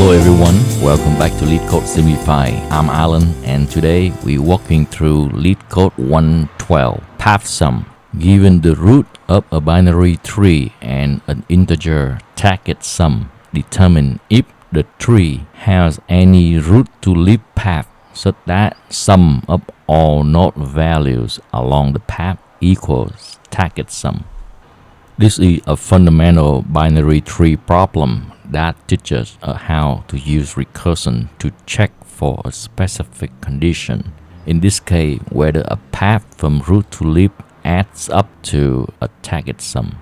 Hello everyone, welcome back to Leetcode Simplified. I'm Alan and today we're walking through Leetcode 112, path sum. Given the root of a binary tree and an integer target sum, determine if the tree has any root to leaf path such that sum of all node values along the path equals target sum. This is a fundamental binary tree problem that teaches us how to use recursion to check for a specific condition. In this case, whether a path from root to leaf adds up to a target sum.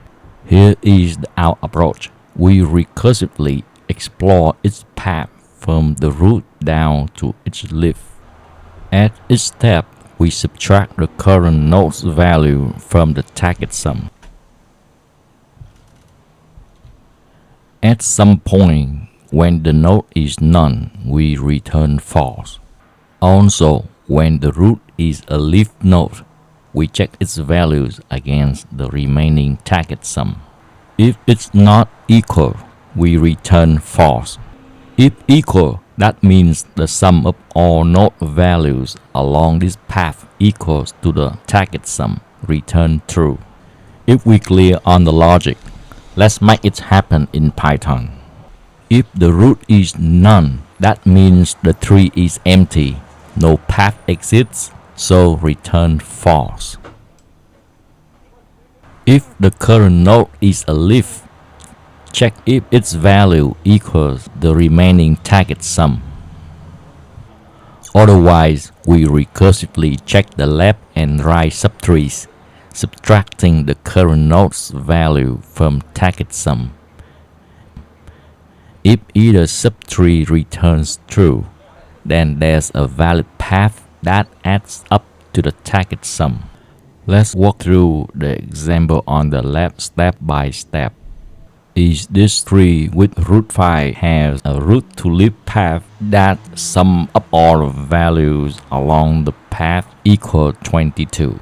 Here is our approach. We recursively explore its path from the root down to its leaf. At each step, we subtract the current node's value from the target sum. At some point, when the node is none, we return false. Also, when the root is a leaf node, we check its values against the remaining target sum. If it's not equal, we return false. If equal, that means the sum of all node values along this path equals to the target sum. Return true. If we clear on the logic, let's make it happen in Python. If the root is none, that means the tree is empty. No path exists, so return false. If the current node is a leaf, check if its value equals the remaining target sum. Otherwise, we recursively check the left and right subtrees, subtracting the current node's value from target sum. If either subtree returns true, then there's a valid path that adds up to the target sum. Let's walk through the example on the left step by step. Is this tree with root 5 has a root to leaf path that sum up all values along the path equal 22.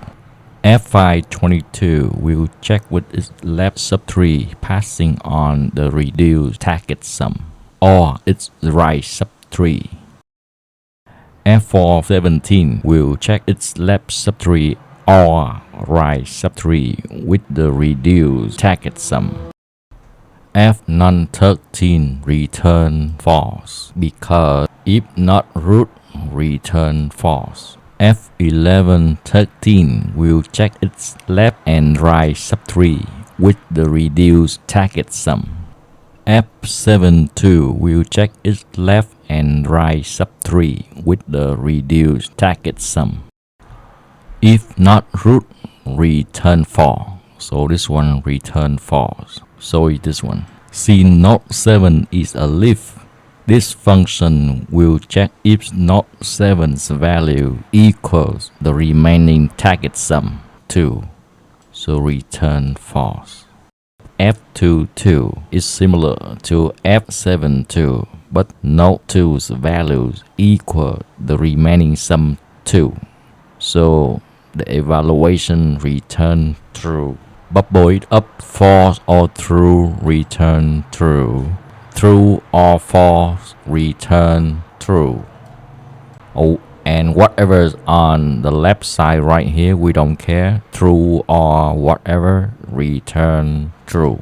F522 will check with its left subtree passing on the reduced target sum, or its right subtree. F417 will check its left subtree or right subtree with the reduced target sum. F913 return false because if not root, return false. F1113 will check its left and right subtree with the reduced target sum. F72 will check its left and right subtree with the reduced target sum. If not root, return false. So this one return false. So is this one. Since node 7 is a leaf, this function will check if node 7's value equals the remaining target sum 2, so return false. F22 is similar to F72, but node 2's values equal the remaining sum 2, so the evaluation return true. Bubble it up, false or true, return true. True or false, return true. Oh, and whatever's on the left side right here, we don't care. True or whatever, return true.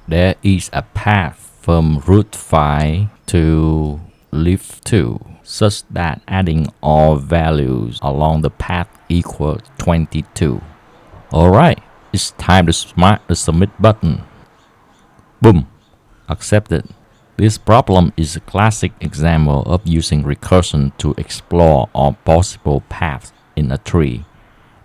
There is a path from root 5 to leaf 2, such that adding all values along the path equals 22. Alright, it's time to smash the submit button. Boom. Accepted. This problem is a classic example of using recursion to explore all possible paths in a tree.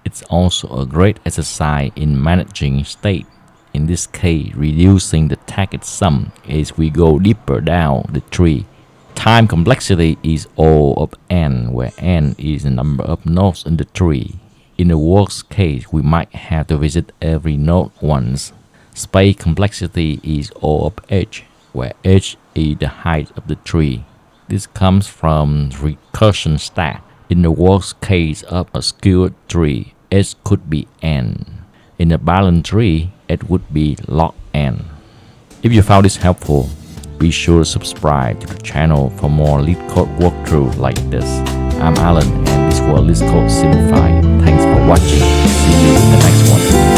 It's also a great exercise in managing state. In this case, reducing the target sum as we go deeper down the tree. Time complexity is O of n, where n is the number of nodes in the tree. In the worst case, we might have to visit every node once. Space complexity is O of h, where h is the height of the tree. This comes from recursion stack. In the worst case of a skewed tree, h could be n. In a balanced tree, it would be log n. If you found this helpful, Be sure to subscribe to the channel for more Leetcode walkthrough like this. I'm Alan and this was Leetcode Simplified. Thanks for watching. See you in the next one.